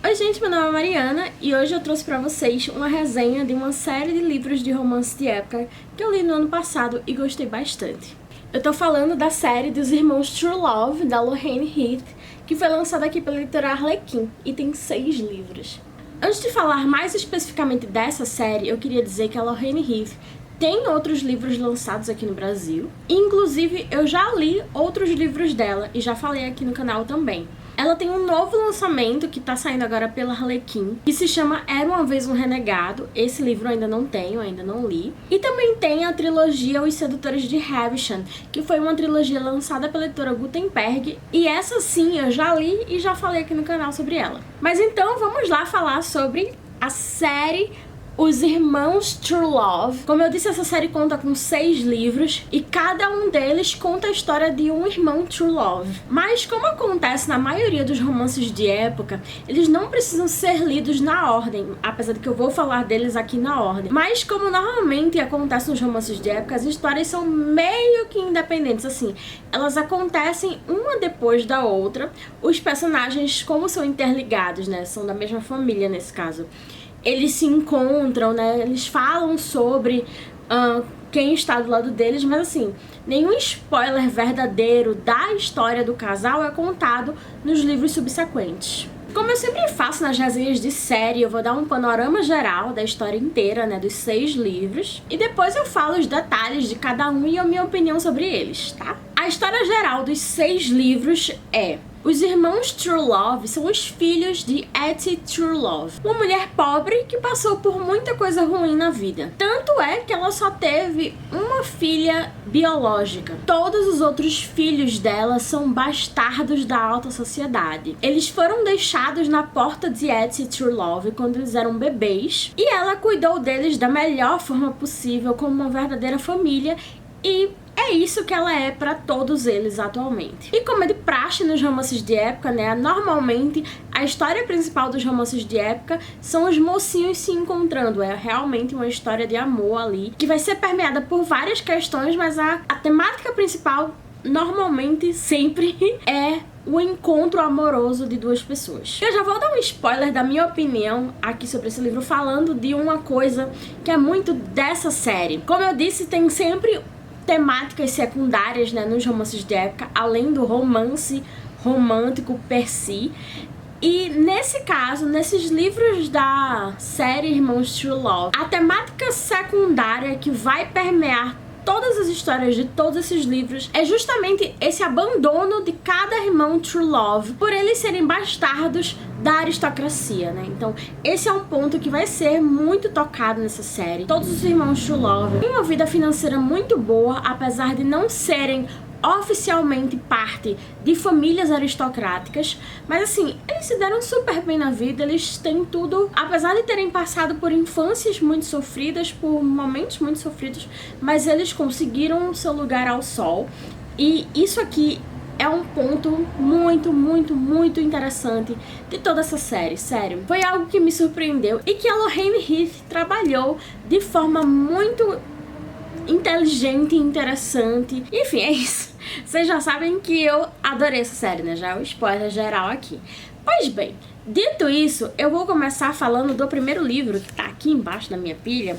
Oi gente, meu nome é Mariana e hoje eu trouxe pra vocês uma resenha de uma série de livros de romance de época que eu li no ano passado e gostei bastante. Eu tô falando da série dos Irmãos True Love, da Lorraine Heath, que foi lançada aqui pela editora Arlequim e tem 6 livros. Antes de falar mais especificamente dessa série, eu queria dizer que a Lorraine Heath tem outros livros lançados aqui no Brasil. Inclusive, eu já li outros livros dela e já falei aqui no canal também. Ela tem um novo lançamento que tá saindo agora pela Arlequim, que se chama Era Uma Vez um Renegado. Esse livro eu ainda não tenho, ainda não li. E também tem a trilogia Os Sedutores de Havisham, que foi uma trilogia lançada pela editora Gutenberg. E essa sim eu já li e já falei aqui no canal sobre ela. Mas então vamos lá falar sobre a série Os Irmãos True Love. Como eu disse, essa série conta com 6 livros e cada um deles conta a história de um irmão True Love. Mas como acontece na maioria dos romances de época, eles não precisam ser lidos na ordem, apesar de que eu vou falar deles aqui na ordem. Mas como normalmente acontece nos romances de época, as histórias são meio que independentes, assim. Elas acontecem uma depois da outra. Os personagens, como são interligados, né, são da mesma família nesse caso, eles se encontram, né? Eles falam sobre quem está do lado deles, mas assim, nenhum spoiler verdadeiro da história do casal é contado nos livros subsequentes. Como eu sempre faço nas resenhas de série, eu vou dar um panorama geral da história inteira, né, dos 6 livros, e depois eu falo os detalhes de cada um e a minha opinião sobre eles, tá? A história geral dos 6 livros é: os irmãos True Love são os filhos de Etty True Love, uma mulher pobre que passou por muita coisa ruim na vida. Tanto é que ela só teve uma filha biológica. Todos os outros filhos dela são bastardos da alta sociedade. Eles foram deixados na porta de Etty True Love quando eles eram bebês, e ela cuidou deles da melhor forma possível, como uma verdadeira família, e é isso que ela é pra todos eles atualmente. E como é de praxe nos romances de época, né, normalmente a história principal dos romances de época são os mocinhos se encontrando. É realmente uma história de amor ali, que vai ser permeada por várias questões, mas a temática principal normalmente sempre é o encontro amoroso de 2 pessoas. Eu já vou dar um spoiler da minha opinião aqui sobre esse livro, falando de uma coisa que é muito dessa série. Como eu disse, tem sempre temáticas secundárias, né, nos romances de época, além do romance romântico per si. E nesse caso, nesses livros da série Irmãos True Love, a temática secundária que vai permear todas as histórias de todos esses livros é justamente esse abandono de cada irmão True Love por eles serem bastardos da aristocracia, né? Então esse é um ponto que vai ser muito tocado nessa série. Todos os irmãos True Love têm uma vida financeira muito boa, apesar de não serem oficialmente parte de famílias aristocráticas, mas assim, eles se deram super bem na vida, eles têm tudo, apesar de terem passado por infâncias muito sofridas, por momentos muito sofridos, mas eles conseguiram seu lugar ao sol. E isso aqui é um ponto muito interessante de toda essa série, sério. Foi algo que me surpreendeu e que a Lorraine Heath trabalhou de forma muito inteligente e interessante. Enfim, é isso. Vocês já sabem que eu adorei essa série, né? Já é o spoiler geral aqui. Pois bem, dito isso, eu vou começar falando do primeiro livro, que tá aqui embaixo da minha pilha,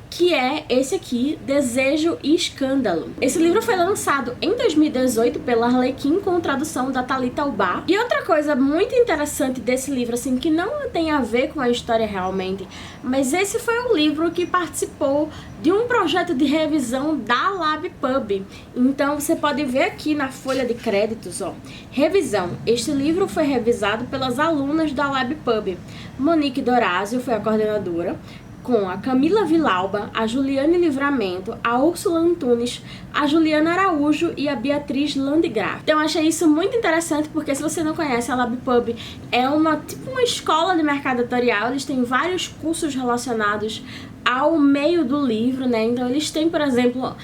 que é esse aqui, Desejo e Escândalo. Esse livro foi lançado em 2018 pela Arlequim com tradução da Thalita Ubá. E outra coisa muito interessante desse livro, assim, que não tem a ver com a história realmente, mas esse foi um livro que participou de um projeto de revisão da LabPub. Então você pode ver aqui na folha de créditos, ó, revisão. Este livro foi revisado pelas alunas da LabPub. Monique Dorazio foi a coordenadora, com a Camila Vilauba, a Juliane Livramento, a Úrsula Antunes, a Juliana Araújo e a Beatriz Landgraf. Então eu achei isso muito interessante, porque se você não conhece, a LabPub é tipo uma escola de mercado editorial. Eles têm vários cursos relacionados ao meio do livro, né? Então eles têm, por exemplo,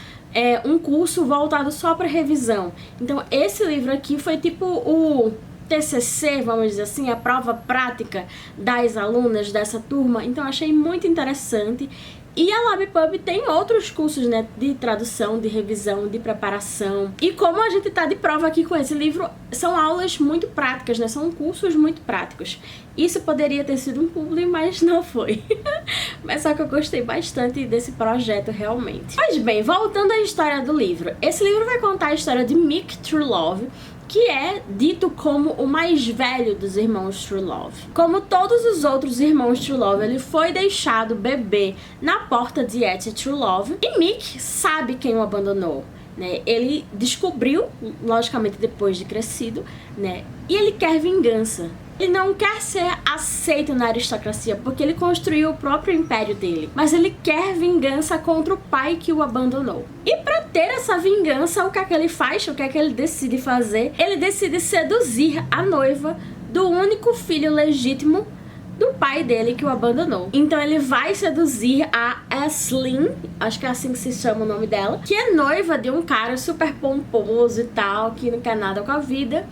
um curso voltado só para revisão. Então esse livro aqui foi tipo o TCC, vamos dizer assim, a prova prática das alunas dessa turma. Então achei muito interessante E a LabPub tem outros cursos, né, de tradução, de revisão, de preparação. E como a gente tá de prova aqui com esse livro, são aulas muito práticas, né, são cursos muito práticos. Isso poderia ter sido um publi, mas não foi. Mas só que eu gostei bastante desse projeto, realmente. Pois bem, voltando à história do livro. Esse livro vai contar a história de Mick Trulove, que é dito como o mais velho dos irmãos Trulove. Como todos os outros irmãos Trulove, ele foi deixado bebê na porta de Etty Trulove. E Mick sabe quem o abandonou, né? Ele descobriu, logicamente depois de crescido, né? E ele quer vingança. Ele não quer ser aceito na aristocracia, porque ele construiu o próprio império dele. Mas ele quer vingança contra o pai que o abandonou. E para ter essa vingança, o que é que ele faz? O que é que ele decide fazer? Ele decide seduzir a noiva do único filho legítimo do pai dele que o abandonou. Então ele vai seduzir a Aisling, acho que é assim que se chama o nome dela, que é noiva de um cara super pomposo e tal, que não quer nada com a vida.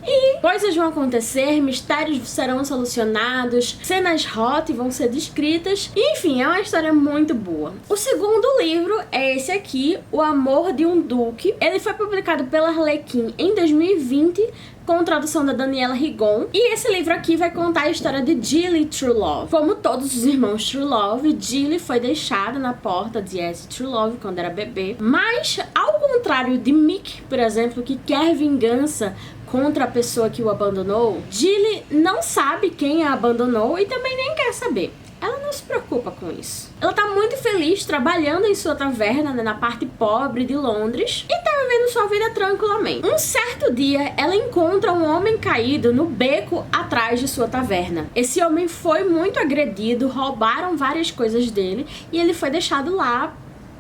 E coisas vão acontecer, mistérios serão solucionados, cenas hot vão ser descritas. E, enfim, é uma história muito boa. O segundo livro é esse aqui, O Amor de um Duque. Ele foi publicado pela Arlequim em 2020, com tradução da Daniela Rigon. E esse livro aqui vai contar a história de Gilly Trulove. Como todos os irmãos Trulove, Gilly foi deixada na porta de Etty Trulove quando era bebê. Mas, ao contrário de Mick, por exemplo, que quer vingança contra a pessoa que o abandonou, Gilly não sabe quem a abandonou e também nem quer saber. Ela não se preocupa com isso. Ela tá muito feliz trabalhando em sua taverna, né, na parte pobre de Londres, e tá vivendo sua vida tranquilamente. Um certo dia, ela encontra um homem caído no beco atrás de sua taverna. Esse homem foi muito agredido, roubaram várias coisas dele e ele foi deixado lá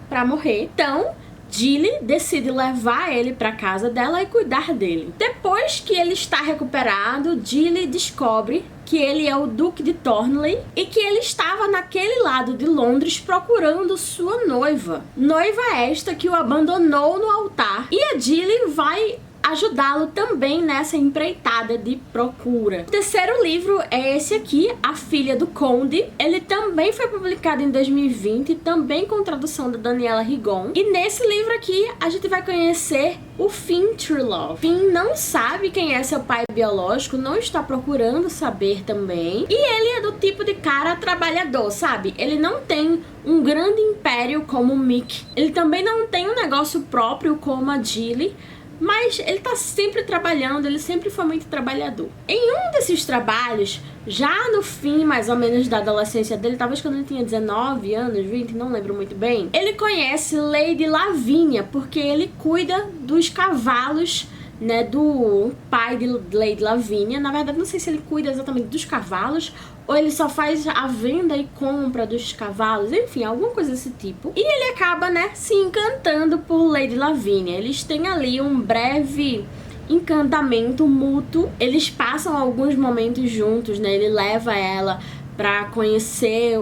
pra morrer. Então, Gilly decide levar ele para casa dela e cuidar dele. Depois que ele está recuperado, Gilly descobre que ele é o Duque de Thornley e que ele estava naquele lado de Londres procurando sua noiva. Noiva esta que o abandonou no altar. E a Gilly vai ajudá-lo também nessa empreitada de procura. O terceiro livro é esse aqui, A Filha do Conde. Ele também foi publicado em 2020, também com tradução da Daniela Rigon. E nesse livro aqui, a gente vai conhecer o Finn Trulove. Finn não sabe quem é seu pai biológico, não está procurando saber também. E ele é do tipo de cara trabalhador, sabe? Ele não tem um grande império como o Mick. Ele também não tem um negócio próprio como a Gilly, mas ele tá sempre trabalhando, ele sempre foi muito trabalhador. Em um desses trabalhos, já no fim, mais ou menos, da adolescência dele, talvez quando ele tinha 19 anos, 20, não lembro muito bem, ele conhece Lady Lavinia, porque ele cuida dos cavalos, né, do pai de Lady Lavinia. Na verdade, não sei se ele cuida exatamente dos cavalos ou ele só faz a venda e compra dos cavalos, enfim, alguma coisa desse tipo. E ele acaba, né, se encantando por Lady Lavinia. Eles têm ali um breve encantamento mútuo. Eles passam alguns momentos juntos, né? Ele leva ela pra conhecer,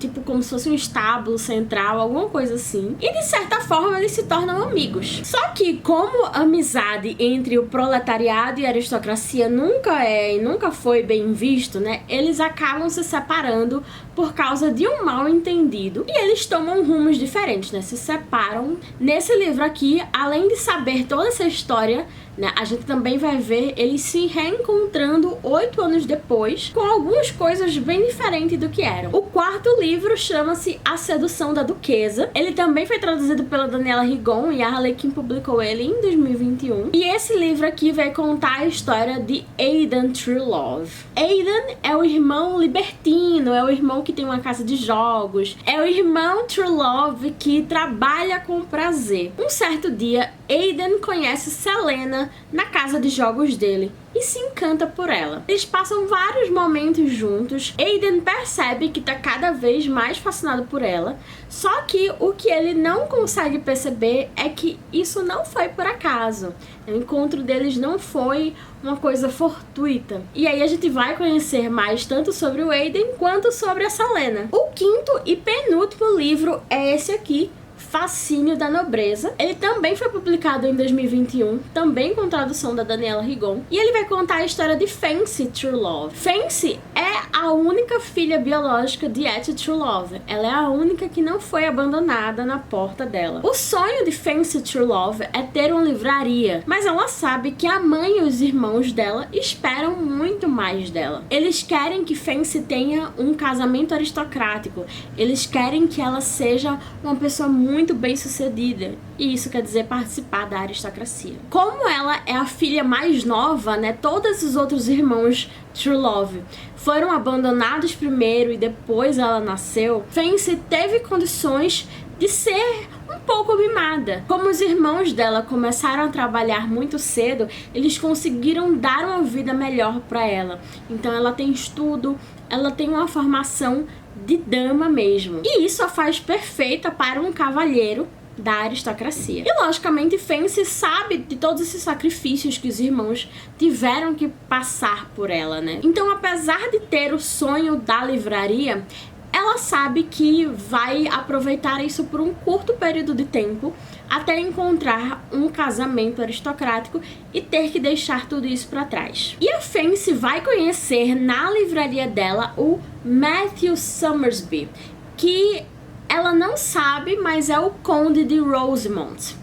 tipo, como se fosse um estábulo central, alguma coisa assim. E, de certa forma, eles se tornam amigos. Só que, como a amizade entre o proletariado e a aristocracia nunca foi bem visto, né? Eles acabam se separando por causa de um mal entendido. E eles tomam rumos diferentes, né? Se separam. Nesse livro aqui, além de saber toda essa história, né, a gente também vai ver eles se reencontrando 8 anos depois, com algumas coisas bem diferentes do que eram. O quarto livro chama-se A Sedução da Duquesa. Ele também foi traduzido pela Daniela Rigon e a Arlequim publicou ele em 2021. E esse livro aqui vai contar a história de Aidan Trulove. Aidan é o irmão libertino, é o irmão que tem uma casa de jogos, é o irmão Trulove que trabalha com prazer. Um certo dia, Aidan conhece Selena na casa de jogos dele e se encanta por ela. Eles passam vários momentos juntos. Aidan percebe que tá cada vez mais fascinado por ela, só que o que ele não consegue perceber é que isso não foi por acaso. O encontro deles não foi uma coisa fortuita. E aí a gente vai conhecer mais tanto sobre o Aidan quanto sobre a Selena. O quinto e penúltimo livro é esse aqui, Fascínio da Nobreza. Ele também foi publicado em 2021, também com tradução da Daniela Rigon. E ele vai contar a história de Fancy True Love. Fancy é a única filha biológica de Etty True Love. Ela é a única que não foi abandonada na porta dela. O sonho de Fancy True Love é ter uma livraria, mas ela sabe que a mãe e os irmãos dela esperam muito mais dela. Eles querem que Fancy tenha um casamento aristocrático. Eles querem que ela seja uma pessoa muito bem sucedida, e isso quer dizer participar da aristocracia. Como ela é a filha mais nova, né, todos os outros irmãos True Love foram abandonados primeiro e depois ela nasceu, Fancy teve condições de ser um pouco mimada. Como os irmãos dela começaram a trabalhar muito cedo, eles conseguiram dar uma vida melhor para ela. Então ela tem estudo, ela tem uma formação de dama mesmo. E isso a faz perfeita para um cavalheiro da aristocracia. E logicamente Fancy sabe de todos esses sacrifícios que os irmãos tiveram que passar por ela, né? Então, apesar de ter o sonho da livraria, ela sabe que vai aproveitar isso por um curto período de tempo até encontrar um casamento aristocrático e ter que deixar tudo isso para trás. E a Fancy vai conhecer na livraria dela o Matthew Somersby, que ela não sabe, mas é o Conde de Rosemont.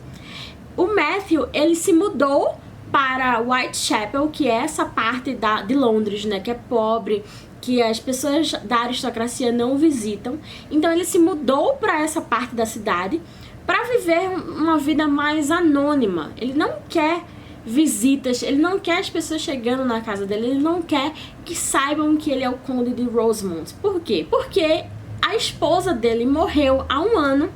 O Matthew, ele se mudou para Whitechapel, que é essa parte de Londres, né, que é pobre, que as pessoas da aristocracia não visitam. Então ele se mudou para essa parte da cidade para viver uma vida mais anônima. Ele não quer visitas, ele não quer as pessoas chegando na casa dele, ele não quer que saibam que ele é o Conde de Rosemont. Por quê? Porque a esposa dele morreu há 1 ano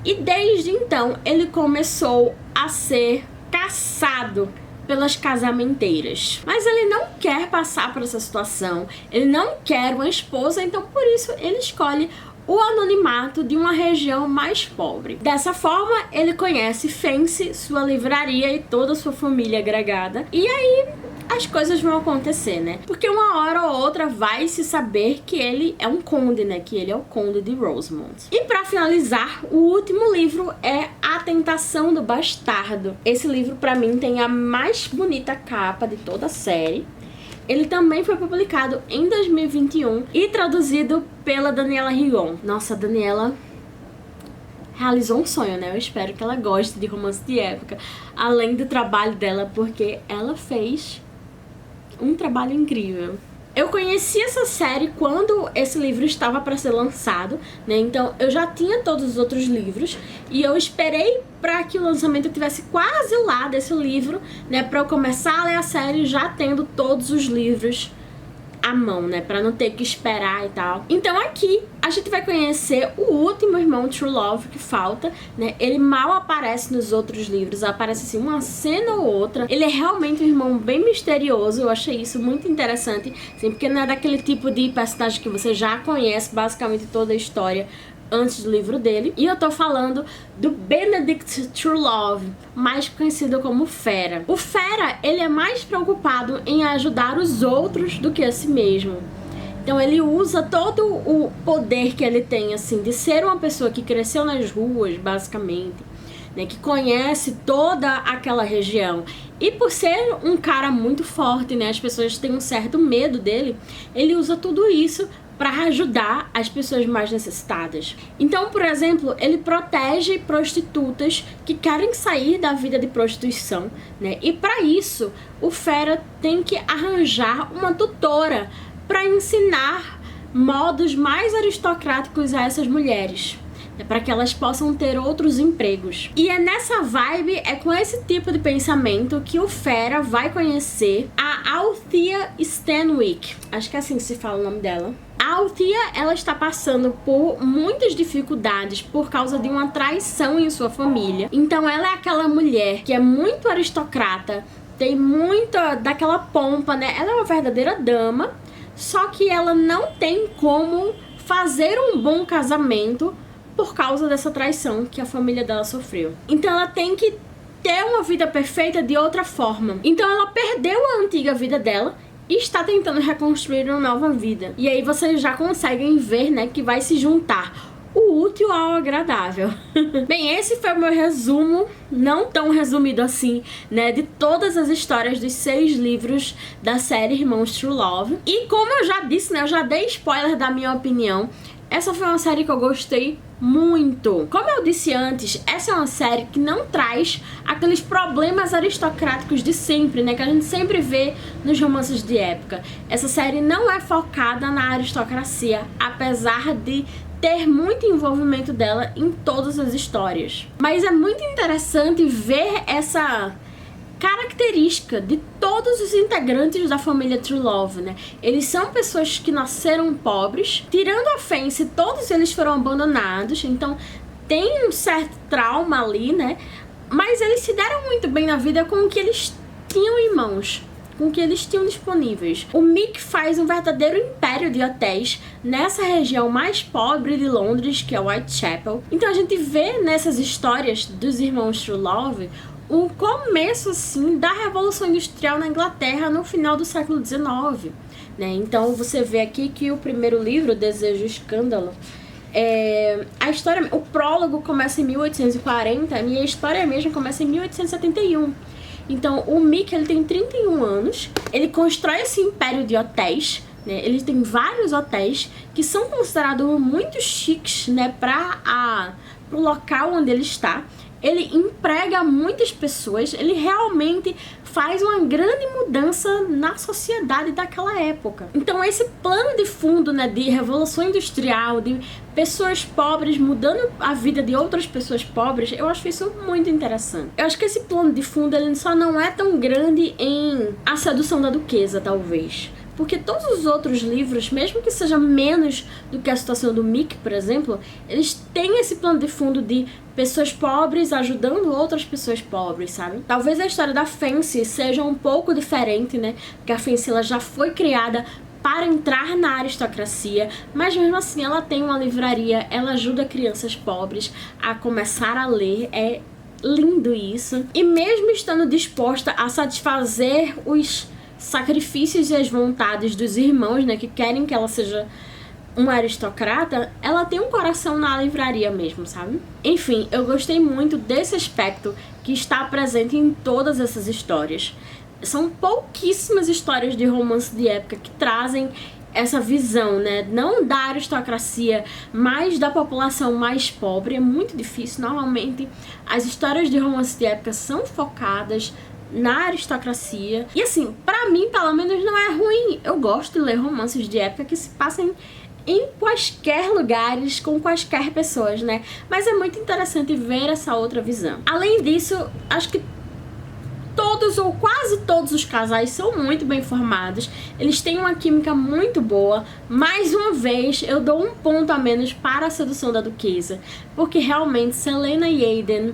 e desde então ele começou a ser caçado pelas casamenteiras. Mas ele não quer passar por essa situação, ele não quer uma esposa, então por isso ele escolhe o anonimato de uma região mais pobre. Dessa forma, ele conhece Fancy, sua livraria e toda a sua família agregada. E aí as coisas vão acontecer, né? Porque uma hora ou outra vai se saber que ele é um conde, né? Que ele é o Conde de Rosemont. E pra finalizar, o último livro é A Tentação do Bastardo. Esse livro, pra mim, tem a mais bonita capa de toda a série. Ele também foi publicado em 2021 e traduzido pela Daniela Rigon. Nossa, a Daniela realizou um sonho, né? Eu espero que ela goste de romance de época, além do trabalho dela, porque ela fez um trabalho incrível. Eu conheci essa série quando esse livro estava para ser lançado, né? Então eu já tinha todos os outros livros e eu esperei para que o lançamento tivesse quase lá desse livro, né? Para eu começar a ler a série já tendo todos os livros à mão, né? Para não ter que esperar e tal. Então aqui a gente vai conhecer o último irmão True Love que falta, né? Ele mal aparece nos outros livros, aparece assim uma cena ou outra. Ele é realmente um irmão bem misterioso, eu achei isso muito interessante, assim, porque não é daquele tipo de personagem que você já conhece basicamente toda a história antes do livro dele. E eu tô falando do Benedict True Love, mais conhecido como Fera. O Fera, ele é mais preocupado em ajudar os outros do que a si mesmo. Então ele usa todo o poder que ele tem, assim, de ser uma pessoa que cresceu nas ruas, basicamente, né, que conhece toda aquela região. E por ser um cara muito forte, né, as pessoas têm um certo medo dele, ele usa tudo isso para ajudar as pessoas mais necessitadas. Então, por exemplo, ele protege prostitutas que querem sair da vida de prostituição, né? E para isso, o Fera tem que arranjar uma tutora para ensinar modos mais aristocráticos a essas mulheres, para que elas possam ter outros empregos. E é nessa vibe, é com esse tipo de pensamento que o Fera vai conhecer a Althea Stanwyck. Acho que é assim que se fala o nome dela. A Althea, ela está passando por muitas dificuldades por causa de uma traição em sua família. Então ela é aquela mulher que é muito aristocrata, tem muita daquela pompa, né? Ela é uma verdadeira dama, só que ela não tem como fazer um bom casamento por causa dessa traição que a família dela sofreu. Então ela tem que ter uma vida perfeita de outra forma. Então ela perdeu a antiga vida dela e está tentando reconstruir uma nova vida. E aí vocês já conseguem ver, né, que vai se juntar o útil ao agradável. Bem, esse foi o meu resumo, não tão resumido assim, né, de todas as histórias dos 6 livros da série Irmãos True Love. E como eu já disse, né, eu já dei spoiler da minha opinião, essa foi uma série que eu gostei muito. Como eu disse antes, essa é uma série que não traz aqueles problemas aristocráticos de sempre, né, que a gente sempre vê nos romances de época. Essa série não é focada na aristocracia, apesar de ter muito envolvimento dela em todas as histórias. Mas é muito interessante ver essa característica de todos os integrantes da família True Love, né? Eles são pessoas que nasceram pobres, tirando a Fancy, todos eles foram abandonados, então tem um certo trauma ali, né? Mas eles se deram muito bem na vida com o que eles tinham em mãos, com o que eles tinham disponíveis. O Mick faz um verdadeiro império de hotéis nessa região mais pobre de Londres, que é Whitechapel. Então a gente vê nessas histórias dos irmãos True Love o começo, assim, da Revolução Industrial na Inglaterra no final do século XIX, né? Então você vê aqui que o primeiro livro, Desejo e Escândalo, a história, o prólogo começa em 1840 e a história mesmo começa em 1871. Então o Mick, ele tem 31 anos, ele constrói esse império de hotéis, né? Ele tem vários hotéis que são considerados muito chiques, né, para o local onde ele está. Ele emprega muitas pessoas, ele realmente faz uma grande mudança na sociedade daquela época. Então esse plano de fundo, né, de revolução industrial, de pessoas pobres mudando a vida de outras pessoas pobres, eu acho isso muito interessante. Eu acho que esse plano de fundo, ele só não é tão grande em A Sedução da Duquesa, talvez. Porque todos os outros livros, mesmo que seja menos do que a situação do Mick, por exemplo, eles têm esse plano de fundo de pessoas pobres ajudando outras pessoas pobres, sabe? Talvez a história da Fancy seja um pouco diferente, né? Porque a Fancy, ela já foi criada para entrar na aristocracia, mas mesmo assim ela tem uma livraria, ela ajuda crianças pobres a começar a ler, é lindo isso. E mesmo estando disposta a satisfazer os sacrifícios e as vontades dos irmãos, né, que querem que ela seja uma aristocrata, ela tem um coração na livraria mesmo, sabe? Enfim, eu gostei muito desse aspecto que está presente em todas essas histórias. São pouquíssimas histórias de romance de época que trazem essa visão, né, não da aristocracia, mas da população mais pobre. É muito difícil. Normalmente as histórias de romance de época são focadas na aristocracia. E assim, pra mim, pelo menos, não é ruim. Eu gosto de ler romances de época que se passem em quaisquer lugares, com quaisquer pessoas, né? Mas é muito interessante ver essa outra visão. Além disso, acho que todos ou quase todos os casais são muito bem formados. Eles têm uma química muito boa. Mais uma vez, eu dou um ponto a menos para A Sedução da Duquesa, porque realmente Selena e Aidan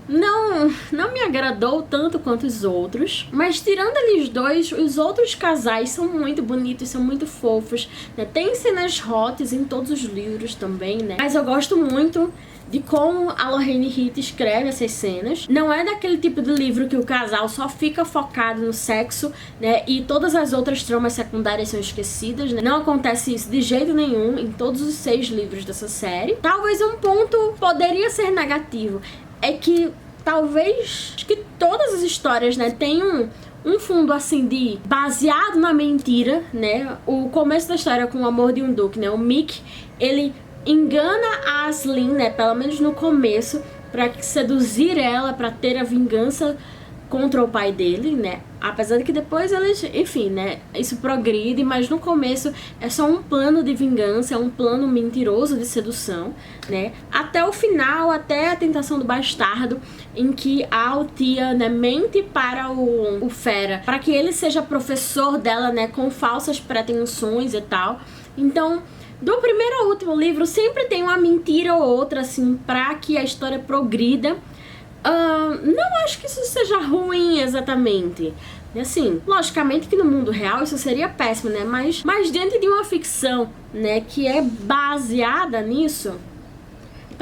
não me agradou tanto quanto os outros. Mas tirando eles dois, os outros casais são muito bonitos, são muito fofos, né? Tem cenas hot em todos os livros também, né? Mas eu gosto muito de como a Lorraine Hitt escreve essas cenas. Não é daquele tipo de livro que o casal só fica focado no sexo, né, e todas as outras tramas secundárias são esquecidas, né? Não acontece isso de jeito nenhum em todos os 6 livros dessa série. Talvez um ponto poderia ser negativo é que talvez que todas as histórias, né, tenham um fundo assim de baseado na mentira, né? O começo da história com O Amor de um Duque, né? O Mick, ele engana a Aisling, né, pelo menos no começo, para seduzir ela, para ter a vingança contra o pai dele, né? Apesar de que depois eles, enfim, né, isso progride, mas no começo é só um plano de vingança, é um plano mentiroso de sedução, né? Até o final, até a tentação do bastardo, em que a Altia, né, mente para o Fera, para que ele seja professor dela, né, com falsas pretensões e tal. Então, do primeiro ao último livro sempre tem uma mentira ou outra, assim, para que a história progrida. Não acho que isso seja ruim exatamente. Assim, logicamente que no mundo real isso seria péssimo, né? Mas diante de uma ficção, né, que é baseada nisso,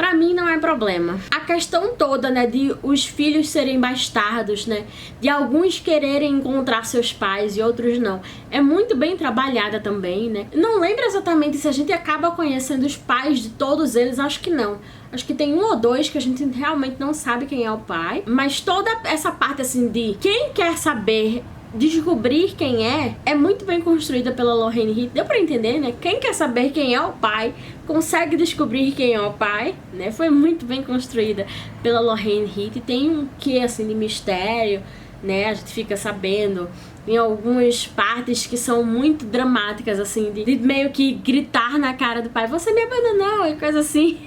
pra mim não é problema. A questão toda, né, de os filhos serem bastardos, né, de alguns quererem encontrar seus pais e outros não, é muito bem trabalhada também, né. Não lembro exatamente se a gente acaba conhecendo os pais de todos eles, acho que não. Acho que tem um ou dois que a gente realmente não sabe quem é o pai, mas toda essa parte assim de quem quer saber descobrir quem é muito bem construída pela Lorraine Heath. Deu pra entender, né? Quem quer saber quem é o pai consegue descobrir quem é o pai, né? Foi muito bem construída pela Lorraine Heath. Tem um quê assim de mistério, né? A gente fica sabendo em algumas partes que são muito dramáticas, assim, de meio que gritar na cara do pai: você me abandonou, e coisa assim.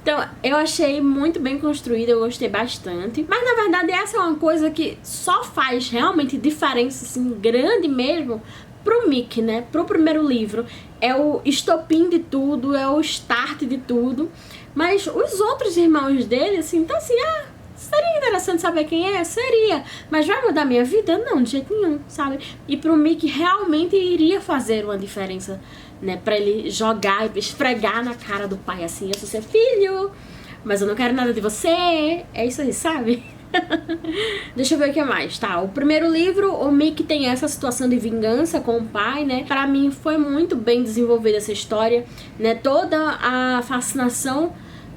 Então, eu achei muito bem construída, eu gostei bastante. Mas, na verdade, essa é uma coisa que só faz realmente diferença, assim, grande mesmo, pro Mick, né? Pro primeiro livro. É o estopim de tudo, é o start de tudo. Mas os outros irmãos dele, assim, tá assim, seria interessante saber quem é? Seria. Mas vai mudar minha vida? Não, de jeito nenhum, sabe? E pro Mick realmente iria fazer uma diferença, né? Pra ele jogar e esfregar na cara do pai assim: eu sou seu filho, mas eu não quero nada de você. É isso aí, sabe? Deixa eu ver o que mais. Tá, o primeiro livro, o Mick tem essa situação de vingança com o pai, né? Pra mim foi muito bem desenvolvida essa história, né? Toda a fascinação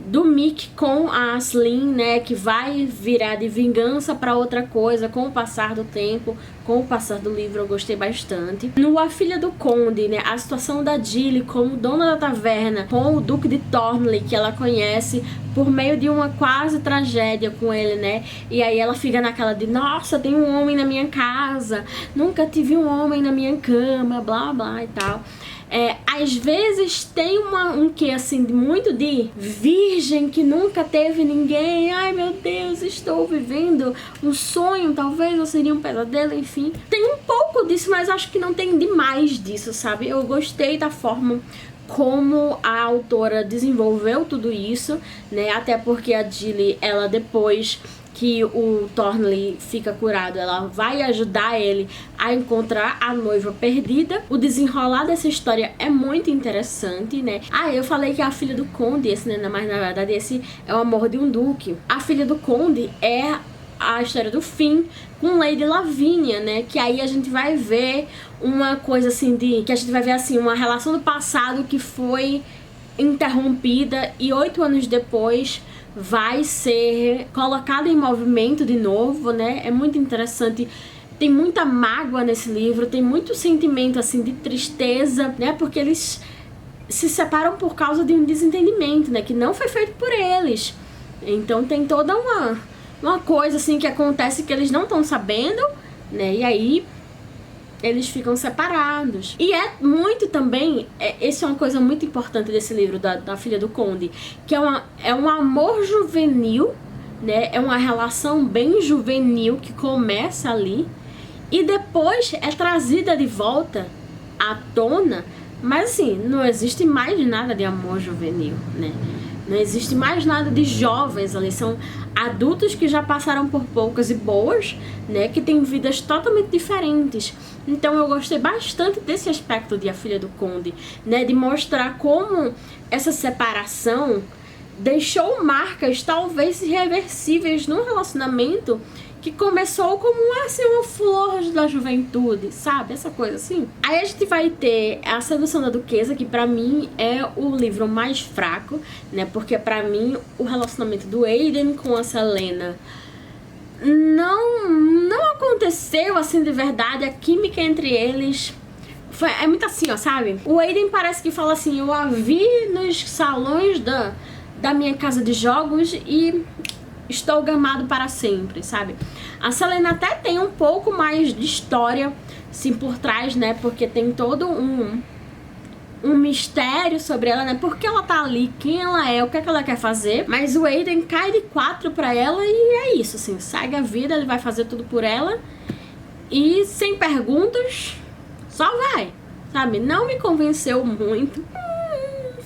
do Mick com a Aisling, né, que vai virar de vingança para outra coisa com o passar do tempo, com o passar do livro. Eu gostei bastante. No A Filha do Conde, né, a situação da Gilly como dona da taverna com o Duque de Thornley, que ela conhece por meio de uma quase tragédia com ele, né, e aí ela fica naquela de: nossa, tem um homem na minha casa, nunca tive um homem na minha cama, blá blá e tal. Às vezes tem um que assim, muito de virgem que nunca teve ninguém. Ai meu Deus, estou vivendo um sonho, talvez, ou seria um pesadelo, enfim. Tem um pouco disso, mas acho que não tem demais disso, sabe? Eu gostei da forma como a autora desenvolveu tudo isso, né? Até porque a Gilly, ela depois que o Thornley fica curado, ela vai ajudar ele a encontrar a noiva perdida. O desenrolar dessa história é muito interessante, né? Eu falei que a Filha do Conde, esse, né? Mas na verdade esse é o Amor de um Duque. A Filha do Conde é a história do fim com Lady Lavinia, né? Que aí a gente vai ver uma coisa assim que a gente vai ver assim, uma relação do passado que foi interrompida e 8 anos depois vai ser colocada em movimento de novo, né? É muito interessante. Tem muita mágoa nesse livro, tem muito sentimento assim de tristeza, né? Porque eles se separam por causa de um desentendimento, né? Que não foi feito por eles. Então tem toda uma coisa assim que acontece que eles não estão sabendo, né? E aí eles ficam separados. E é muito também, essa é uma coisa muito importante desse livro, da Filha do Conde, que é um amor juvenil, né? É uma relação bem juvenil que começa ali e depois é trazida de volta à tona, mas assim, não existe mais nada de amor juvenil, né? Não existe mais nada de jovens ali, são adultos que já passaram por poucas e boas, né, que têm vidas totalmente diferentes. Então eu gostei bastante desse aspecto de A Filha do Conde, né, de mostrar como essa separação deixou marcas talvez irreversíveis num relacionamento que começou como assim, uma flor da juventude, sabe? Essa coisa assim. Aí a gente vai ter A Sedução da Duquesa, que pra mim é o livro mais fraco, né? Porque pra mim o relacionamento do Aiden com a Selena não aconteceu assim de verdade. A química entre eles é muito assim, ó, sabe? O Aiden parece que fala assim: eu a vi nos salões da minha casa de jogos e estou gamado para sempre, sabe? A Selena até tem um pouco mais de história, assim, por trás, né? Porque tem todo um mistério sobre ela, né? Por que ela tá ali, quem ela é, o que é que ela quer fazer. Mas o Aiden cai de 4 pra ela e é isso, assim. Segue a vida, ele vai fazer tudo por ela. E sem perguntas, só vai, sabe? Não me convenceu muito.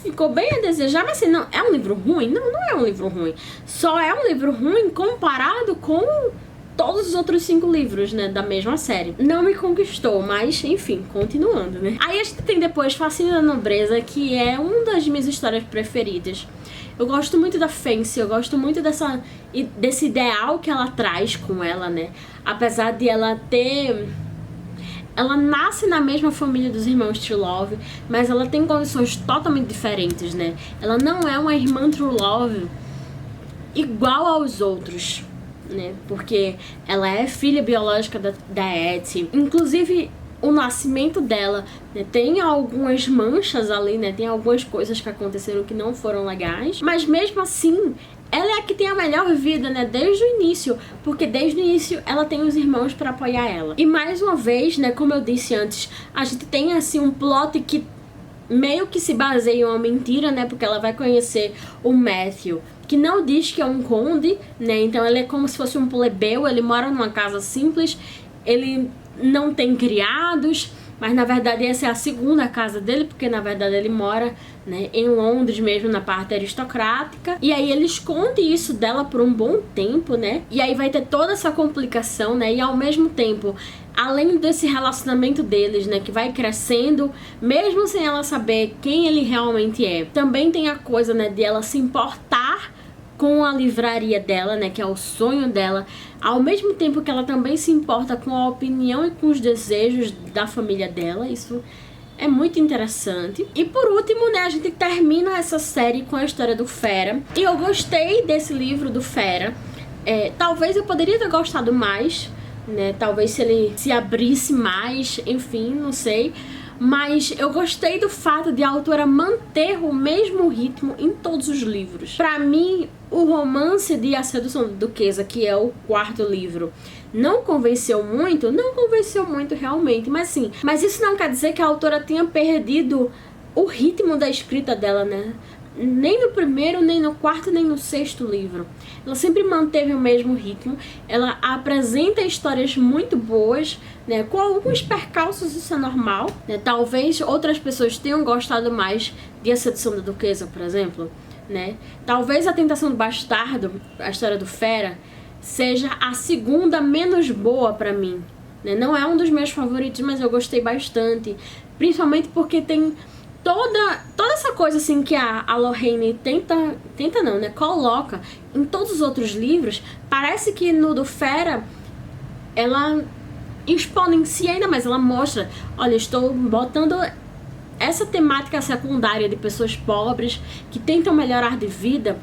Ficou bem a desejar, mas assim, não é um livro ruim? Não é um livro ruim. Só é um livro ruim comparado com todos os outros 5 livros, né, da mesma série. Não me conquistou, mas enfim, continuando, né. Aí a gente tem depois Fascínio da Nobreza, que é uma das minhas histórias preferidas. Eu gosto muito da Fancy, eu gosto muito desse ideal que ela traz com ela, né? Apesar de ela ter... Ela nasce na mesma família dos irmãos True Love, mas ela tem condições totalmente diferentes, né? Ela não é uma irmã True Love igual aos outros, né? Porque ela é filha biológica da Etty. Inclusive, o nascimento dela, né, tem algumas manchas ali, né? Tem algumas coisas que aconteceram que não foram legais. Mas mesmo assim, ela é a que tem a melhor vida, né? Desde o início. Porque desde o início ela tem os irmãos pra apoiar ela. E mais uma vez, né? Como eu disse antes, a gente tem assim um plot que meio que se baseia em uma mentira, né? Porque ela vai conhecer o Matthew, que não diz que é um conde, né? Então ele é como se fosse um plebeu, ele mora numa casa simples, ele não tem criados, mas na verdade essa é a segunda casa dele, porque na verdade ele mora, né, em Londres mesmo, na parte aristocrática. E aí ele esconde isso dela por um bom tempo, né? E aí vai ter toda essa complicação, né? E ao mesmo tempo, além desse relacionamento deles, né, que vai crescendo, mesmo sem ela saber quem ele realmente é, também tem a coisa, né, de ela se importar com a livraria dela, né, que é o sonho dela, ao mesmo tempo que ela também se importa com a opinião e com os desejos da família dela. Isso é muito interessante. E por último, né, a gente termina essa série com a história do Fera. E eu gostei desse livro do Fera. Talvez eu poderia ter gostado mais, né, talvez se ele se abrisse mais, enfim, não sei. Mas eu gostei do fato de a autora manter o mesmo ritmo em todos os livros. Pra mim, o romance de A Sedução da Duquesa, que é o 4º livro, não convenceu muito realmente, mas isso não quer dizer que a autora tenha perdido o ritmo da escrita dela, né? Nem no 1º, nem no 4º, nem no 6º livro. Ela sempre manteve o mesmo ritmo. Ela apresenta histórias muito boas, né? Com alguns percalços, isso é normal, né? Talvez outras pessoas tenham gostado mais de A Sedução da Duquesa, por exemplo, né? Talvez A Tentação do Bastardo, a história do Fera, seja a segunda menos boa pra mim, né? Não é um dos meus favoritos, mas eu gostei bastante. Principalmente porque tem toda essa coisa assim que a Lorraine coloca em todos os outros livros. Parece que no do Fera ela exponencia ainda mais, ela mostra, olha, estou botando essa temática secundária de pessoas pobres que tentam melhorar de vida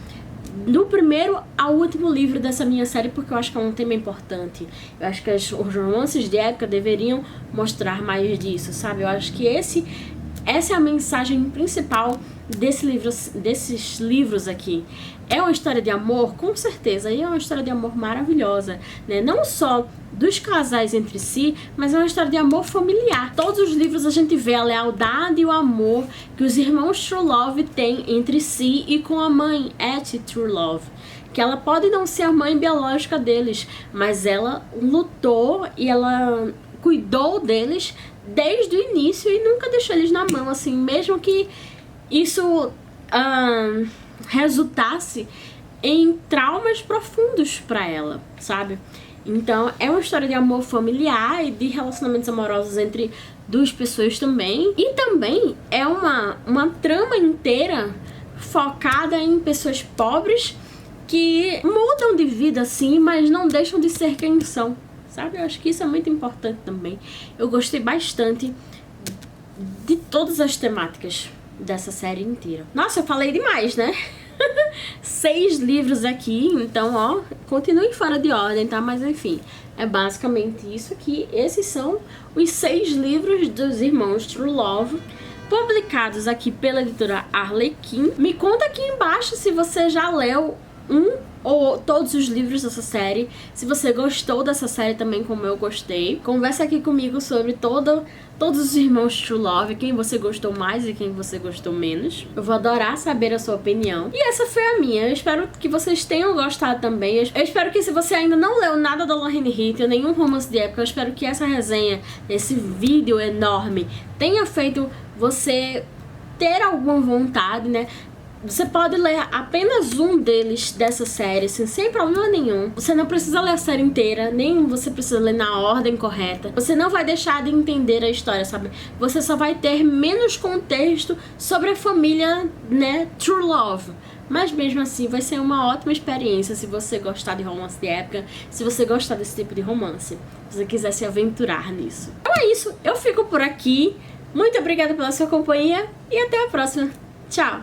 do 1º ao último livro dessa minha série, porque eu acho que é um tema importante. Eu acho que os romances de época deveriam mostrar mais disso, sabe? Eu acho que essa é a mensagem principal desses livros aqui. É uma história de amor, com certeza, e é uma história de amor maravilhosa, né? Não só dos casais entre si, mas é uma história de amor familiar. Todos os livros a gente vê a lealdade e o amor que os irmãos True Love têm entre si e com a mãe, Etty True Love. Que ela pode não ser a mãe biológica deles, mas ela lutou e ela cuidou deles desde o início e nunca deixou eles na mão, assim, mesmo que isso resultasse em traumas profundos pra ela, sabe? Então é uma história de amor familiar e de relacionamentos amorosos entre duas pessoas também. E também é uma trama inteira focada em pessoas pobres que mudam de vida, sim, mas não deixam de ser quem são, sabe? Eu acho que isso é muito importante também. Eu gostei bastante de todas as temáticas dessa série inteira. Nossa, eu falei demais, né? 6 livros aqui, então, ó, continuem fora de ordem, tá? Mas, enfim, é basicamente isso aqui. Esses são os 6 livros dos irmãos True Love, publicados aqui pela editora Arlequim. Me conta aqui embaixo se você já leu ou todos os livros dessa série, se você gostou dessa série também como eu gostei. Conversa aqui comigo sobre todos os irmãos True Love, quem você gostou mais e quem você gostou menos. Eu vou adorar saber a sua opinião. E essa foi a minha. Eu espero que vocês tenham gostado também. Eu espero que, se você ainda não leu nada da Lorraine Hitton, nenhum romance de época, eu espero que essa resenha, esse vídeo enorme, tenha feito você ter alguma vontade, né? Você pode ler apenas um deles dessa série, assim, sem problema nenhum. Você não precisa ler a série inteira, nem você precisa ler na ordem correta. Você não vai deixar de entender a história, sabe? Você só vai ter menos contexto sobre a família, né, True Love. Mas mesmo assim vai ser uma ótima experiência se você gostar de romance de época, se você gostar desse tipo de romance, se você quiser se aventurar nisso. Então é isso, eu fico por aqui. Muito obrigada pela sua companhia e até a próxima. Tchau!